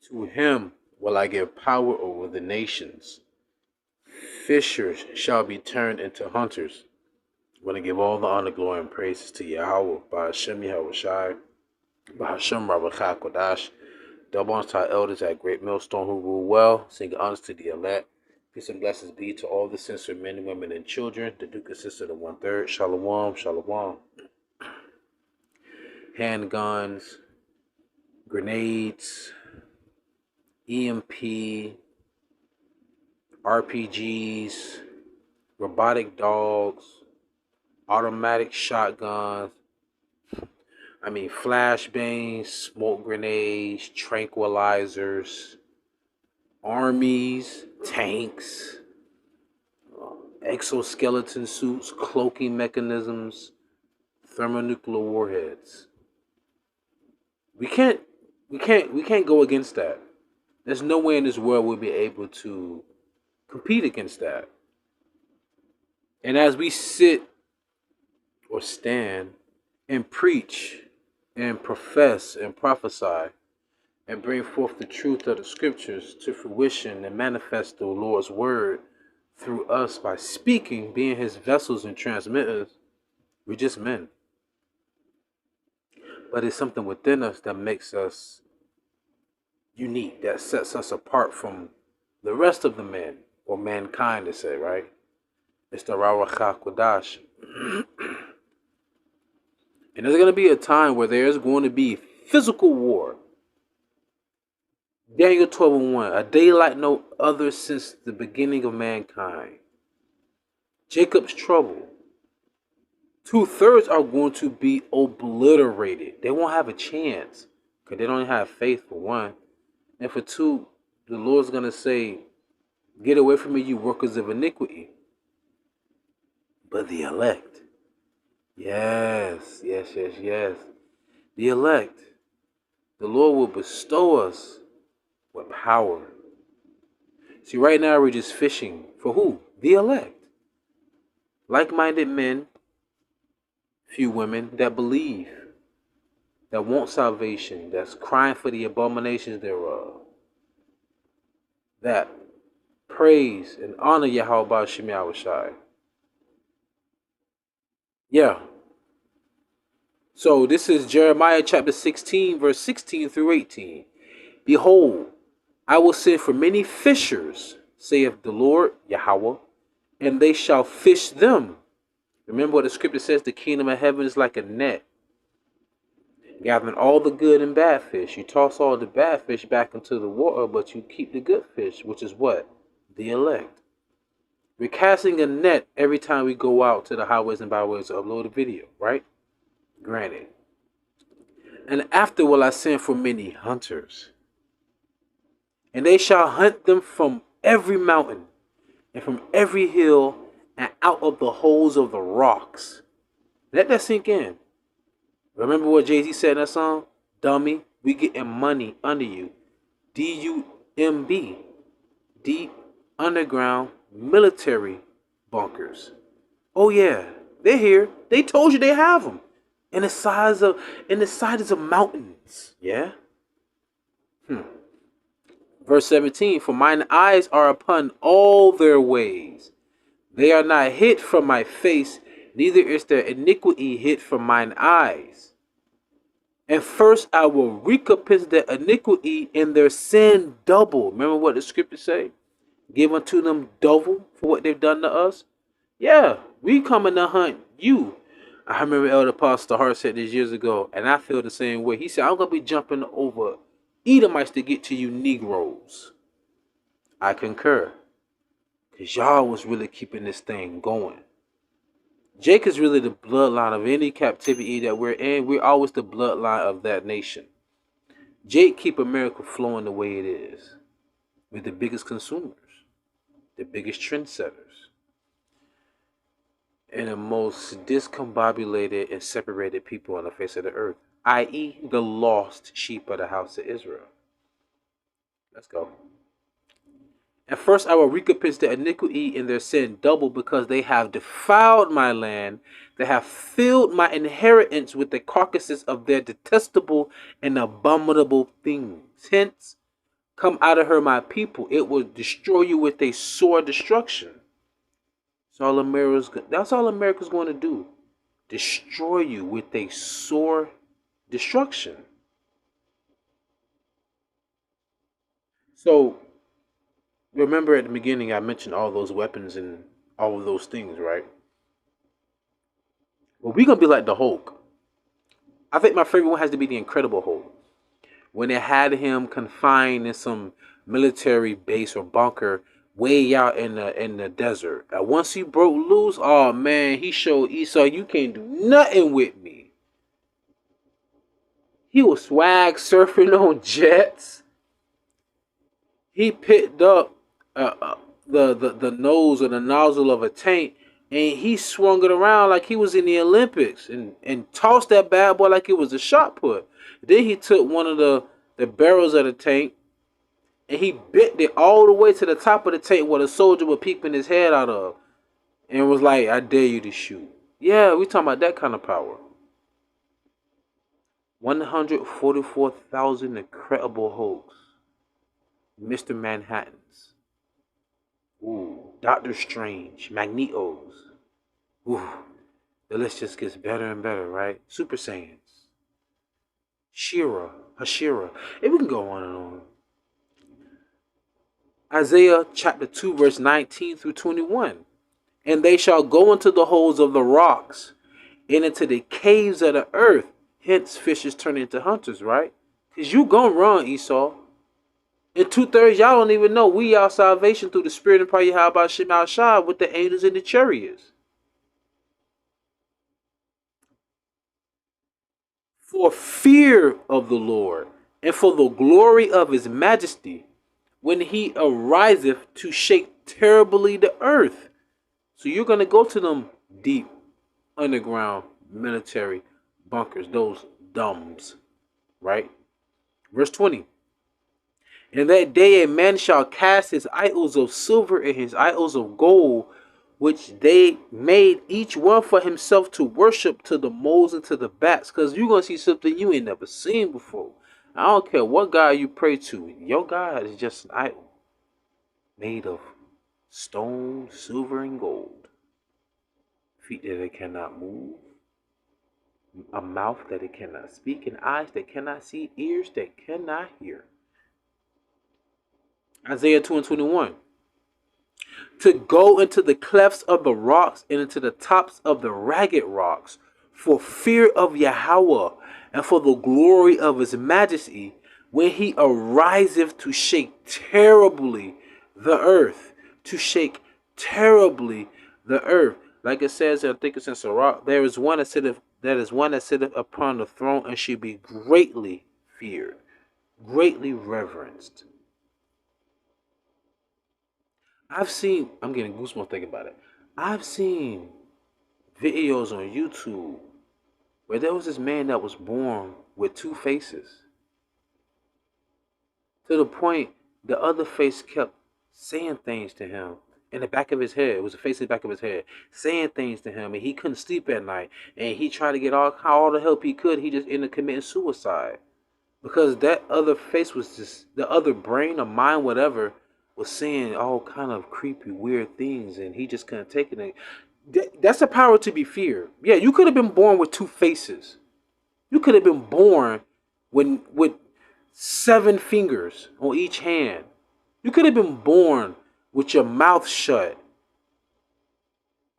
To him will I give power over the nations. Fishers shall be turned into hunters. I'm going to give all the honor, glory, and praises to Yahweh, by Hashem YAHAWASHI, by Hashem RAWACHAA QADASH. Double honors to our elders at Great Millstone who rule well. Sing honors to the elect. Peace and blessings be to all the sincere men, women, and children. The Duke consists of the 1/3. Shalom, shalom. Handguns, grenades, EMP, RPGs, robotic dogs, automatic shotguns, flashbangs, smoke grenades, tranquilizers, armies, tanks, exoskeleton suits, cloaking mechanisms, thermonuclear warheads. We can't go against that. There's no way in this world we'll be able to compete against that. And as we sit or stand and preach and profess and prophesy and bring forth the truth of the scriptures to fruition and manifest the Lord's word through us by speaking, being his vessels and transmitters, we're just men. But it's something within us that makes us unique, that sets us apart from the rest of the men, or mankind to say, right? It's the RAWACHAA QADASH. And there's going to be a time where there's going to be physical war. Daniel 12:1, a day like no other since the beginning of mankind. Jacob's trouble. 2/3 are going to be obliterated. They won't have a chance because they don't have faith, for one. And for two, the Lord's going to say, get away from me, you workers of iniquity. But the elect. Yes. The elect. The Lord will bestow us with power. See, right now we're just fishing for who? The elect. Like-minded men, few women that believe, that want salvation, that's crying for the abominations thereof, that praise and honor Yahweh B'Shem Yahawashi. Yeah. So this is Jeremiah chapter 16, verse 16 through 18. Behold, I will send for many fishers, saith the Lord Yahweh, and they shall fish them. Remember what the scripture says, the kingdom of heaven is like a net, gathering all the good and bad fish. You toss all the bad fish back into the water, but you keep the good fish, which is what? The elect. We're casting a net every time we go out to the highways and byways to upload a video, right? Granted. And after will I send for many hunters, and they shall hunt them from every mountain and from every hill and out of the holes of the rocks. Let that sink in. Remember what Jay-Z said in that song? Dummy, we getting money under you. DUMB. Deep underground military bunkers. Oh yeah, they're here. They told you they have them. In the sides of mountains. Yeah? Verse 17, for mine eyes are upon all their ways. They are not hid from my face, neither is their iniquity hid from mine eyes. And first I will recompense their iniquity and their sin double. Remember what the scriptures say? Give unto them double for what they've done to us. Yeah, we coming to hunt you. I remember Elder Pastor Hart said this years ago, and I feel the same way. He said, I'm going to be jumping over Edomites to get to you Negroes. I concur. Because y'all was really keeping this thing going. Jake is really the bloodline of any captivity that we're in. We're always the bloodline of that nation. Jake keep America flowing the way it is. We're the biggest consumers. The biggest trendsetters. And the most discombobulated and separated people on the face of the earth. I.e. the lost sheep of the house of Israel. Let's go. And first I will recompense their iniquity and their sin double, because they have defiled my land. They have filled my inheritance with the carcasses of their detestable and abominable things. Hence, come out of her, my people. It will destroy you with a sore destruction. That's all America's going to do. Destroy you with a sore destruction. So remember at the beginning I mentioned all those weapons and all of those things, right? Well, we're gonna be like the Hulk. I think my favorite one has to be the Incredible Hulk. When they had him confined in some military base or bunker way out in the desert. And once he broke loose, oh man, he showed Esau, you can't do nothing with me. He was swag surfing on jets. He picked up the nose or the nozzle of a tank, and he swung it around like he was in the Olympics and tossed that bad boy like it was a shot put. Then he took one of the barrels of the tank and he bent it all the way to the top of the tank where the soldier was peeping his head out of, and was like, I dare you to shoot. Yeah, we talking about that kind of power. 144,000 Incredible Hulks. Mr. Manhattans. Ooh, Doctor Strange. Magnetos. Ooh, the list just gets better and better, right? Super Saiyans. Hashira. And we can go on and on. Isaiah chapter 2 verse 19 through 21. And they shall go into the holes of the rocks and into the caves of the earth. Hence fishers turn into hunters, right? Because you gonna run, Esau. And 2/3 y'all don't even know we our salvation through the spirit and prayer Yahawashi with the angels and the chariots. For fear of the Lord and for the glory of his majesty, when he ariseth to shake terribly the earth. So you're going to go to them deep underground military bunkers, those dumbs, right? Verse 20. In that day a man shall cast his idols of silver and his idols of gold, which they made each one for himself to worship, to the moles and to the bats. Because you're going to see something you ain't never seen before. I don't care what God you pray to. Your God is just an idol made of stone, silver, and gold. Feet that it cannot move. A mouth that it cannot speak. And eyes that cannot see. Ears that cannot hear. Isaiah 2 and 21. To go into the clefts of the rocks and into the tops of the ragged rocks, for fear of Yahawaah and for the glory of his majesty, when he ariseth to shake terribly the earth. To shake terribly the earth. Like it says, I think it's in Sirach, there is one that sitteth upon the throne and should be greatly feared, greatly reverenced. I'm getting goosebumps thinking about it. I've seen videos on YouTube where there was this man that was born with two faces. To the point the other face kept saying things to him in the back of his head. It was a face in the back of his head. Saying things to him, and he couldn't sleep at night. And he tried to get all the help he could. He just ended up committing suicide. Because that other face was just, the other brain or mind, whatever, was saying all kind of creepy, weird things, and he just couldn't take it. That's a power to be feared. Yeah, you could have been born with two faces. You could have been born with 7 fingers on each hand. You could have been born with your mouth shut.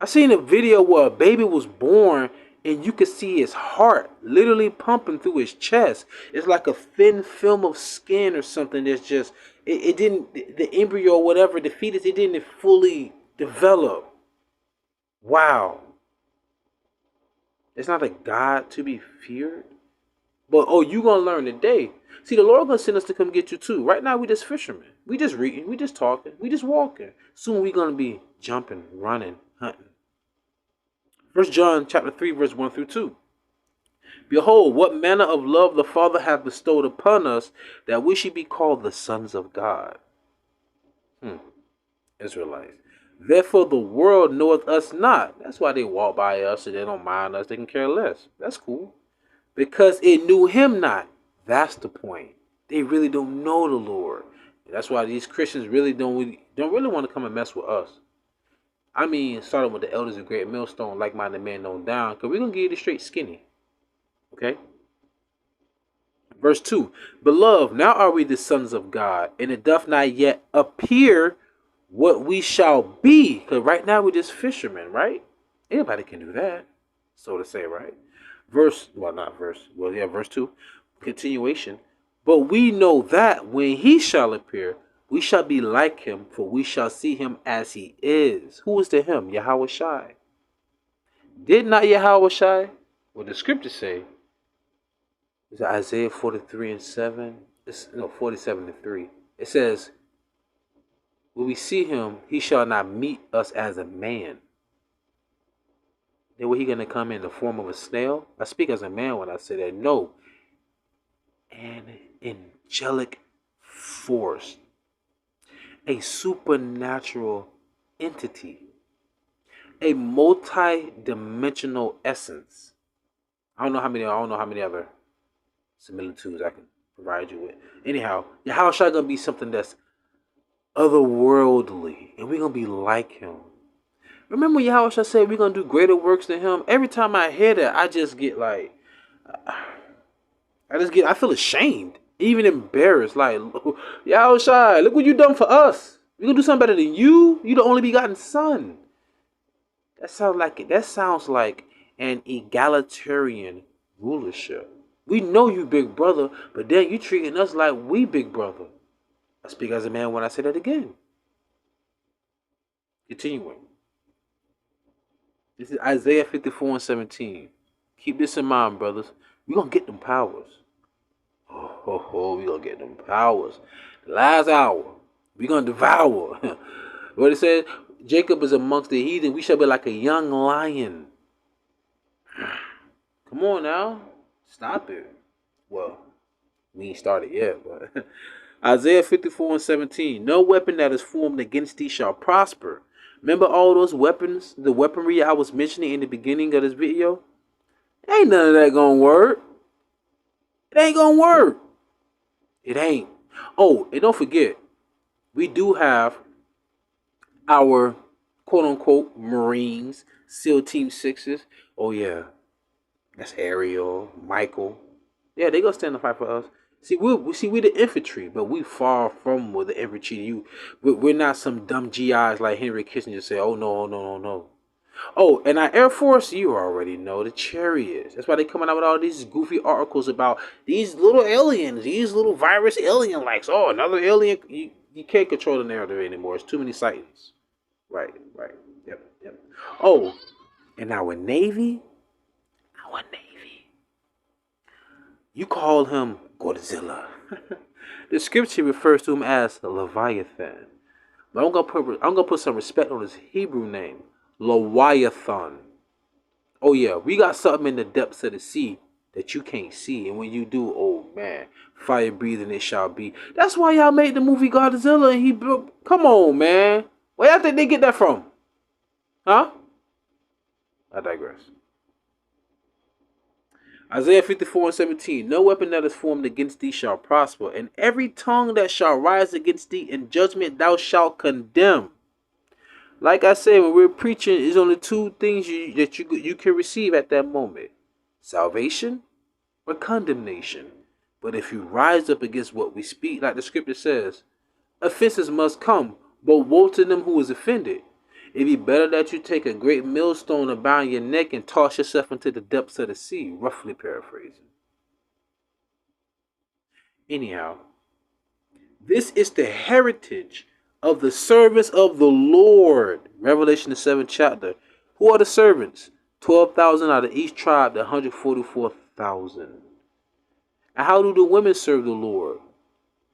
I seen a video where a baby was born and you could see his heart literally pumping through his chest. It's like a thin film of skin or something that's just, it didn't, the embryo or whatever, the fetus, it didn't fully develop. Wow. It's not a God to be feared. But, oh, you going to learn today. See, the Lord going to send us to come get you too. Right now, we just fishermen. We just reading. We just talking. We just walking. Soon we going to be jumping, running, hunting. 1 John chapter 3, verse 1 through 2. Behold, what manner of love the Father hath bestowed upon us, that we should be called the sons of God. Israelites. Therefore the world knoweth us not. That's why they walk by us and they don't mind us. They can care less. That's cool. Because it knew him not. That's the point. They really don't know the Lord. And that's why these Christians really don't really want to come and mess with us. I mean, starting with the elders of Great Millstone, like-minded men known down, because we're going to give you the straight skinny. Okay? Verse 2. Beloved, now are we the sons of God, and it doth not yet appear what we shall be. Because right now we're just fishermen, right? Anybody can do that, so to say, right? Verse 2. Continuation. But we know that when he shall appear, we shall be like him, for we shall see him as he is. Who is the him? YAHAWASHI. Did not YAHAWASHI? What the scriptures say is Isaiah 43 and 7. 47 and 3. It says, when we see him, he shall not meet us as a man. Then, what he going to come in the form of a snail? I speak as a man when I say that. No. An angelic force. A supernatural entity. A multi-dimensional essence. I don't know how many other similitudes I can provide you with. Anyhow, Yahushua gonna be something that's otherworldly, and we're gonna be like him. Remember Yahushua said we're gonna do greater works than him? Every time I hear that, I just get like, I feel ashamed, even embarrassed. Like, Yahushua, look what you done for us. We gonna do something better than you? You the only begotten son. That sounds like an egalitarian rulership. We know you big brother, but then you treating us like we big brother. I speak as a man when I say that again. Continuing. This is Isaiah 54 and 17. Keep this in mind, brothers. We're going to get them powers. We're going to get them powers. The last hour, we're going to devour. What it says, Jacob is amongst the heathen. We shall be like a young lion. Come on now. Stop it. Well, we ain't started yet, but Isaiah 54 and 17. No weapon that is formed against thee shall prosper. Remember all those weapons, the weaponry I was mentioning in the beginning of this video? Ain't none of that gonna work. It ain't gonna work. It ain't. Oh, and don't forget, we do have our quote-unquote Marines, SEAL Team 6s. Oh, yeah. That's Ariel, Michael. Yeah, they gonna stand and fight for us. We the infantry, but we far from with the infantry. We're not some dumb GIs like Henry Kissinger say. Oh no. Oh, and our Air Force, you already know the chariots. That's why they coming out with all these goofy articles about these little aliens, these little virus alien likes. Oh, another alien. You can't control the narrative anymore. It's too many sightings. Right. Yep. Oh, and our Navy. You call him Godzilla. The scripture refers to him as Leviathan. But I'm gonna put some respect on his Hebrew name, Leviathan. Oh yeah, we got something in the depths of the sea that you can't see, and when you do, oh man, fire breathing it shall be. That's why y'all made the movie Godzilla, and he built. Come on, man. Where y'all think they get that from? Huh? I digress. Isaiah 54 and 17. No weapon that is formed against thee shall prosper, and every tongue that shall rise against thee in judgment thou shalt condemn. Like I said, when we're preaching, there's only two things that you can receive at that moment. Salvation or condemnation. But if you rise up against what we speak, like the scripture says, offenses must come, but woe to them who is offended. It'd be better that you take a great millstone around your neck and toss yourself into the depths of the sea, roughly paraphrasing. Anyhow, this is the heritage of the servants of the Lord. Revelation the 7th chapter. Who are the servants? 12,000 out of each tribe, the 144,000. And how do the women serve the Lord?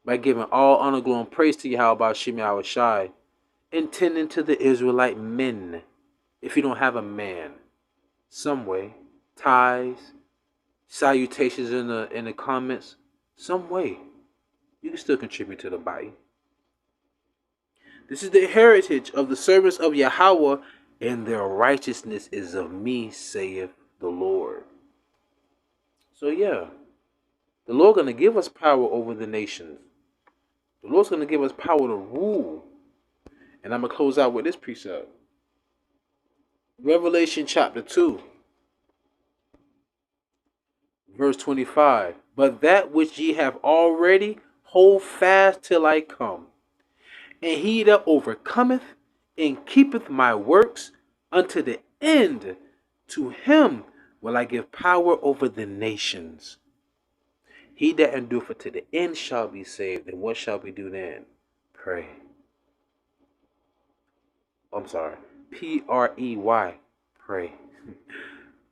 By giving all honor, glory, and praise to YAHAWASHI, YAHAWASHI, and tending to the Israelite men. If you don't have a man, some way, ties, salutations in the comments, some way, you can still contribute to the body. This is the heritage of the servants of Yahweh, and their righteousness is of me, saith the Lord. So yeah, the Lord gonna give us power over the nations. The Lord's going to give us power to rule. And I'm going to close out with this precept. Revelation chapter 2, verse 25. But that which ye have already, hold fast till I come. And he that overcometh and keepeth my works unto the end, to him will I give power over the nations. He that endureth to the end shall be saved. And what shall we do then? Pray. I'm sorry. P-R-E-Y. Pray.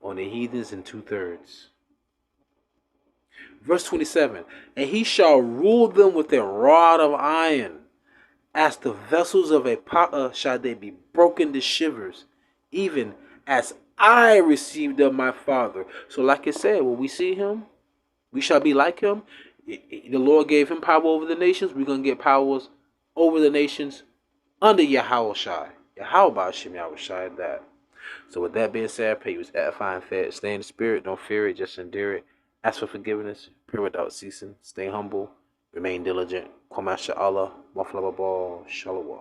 On the heathens in 2/3. Verse 27. And he shall rule them with a rod of iron. As the vessels of a potter shall they be broken to shivers, even as I received of my Father. So like it said, when we see him, we shall be like him. The Lord gave him power over the nations. We're going to get powers over the nations under YAHAWASHI. YAHAWASHI, that. So with that being said, I pray you was edifying, fed. Stay in the spirit. Don't fear it. Just endure it. Ask for forgiveness. Pray without ceasing. Stay humble. Remain diligent. Kwam Allah. Shalom.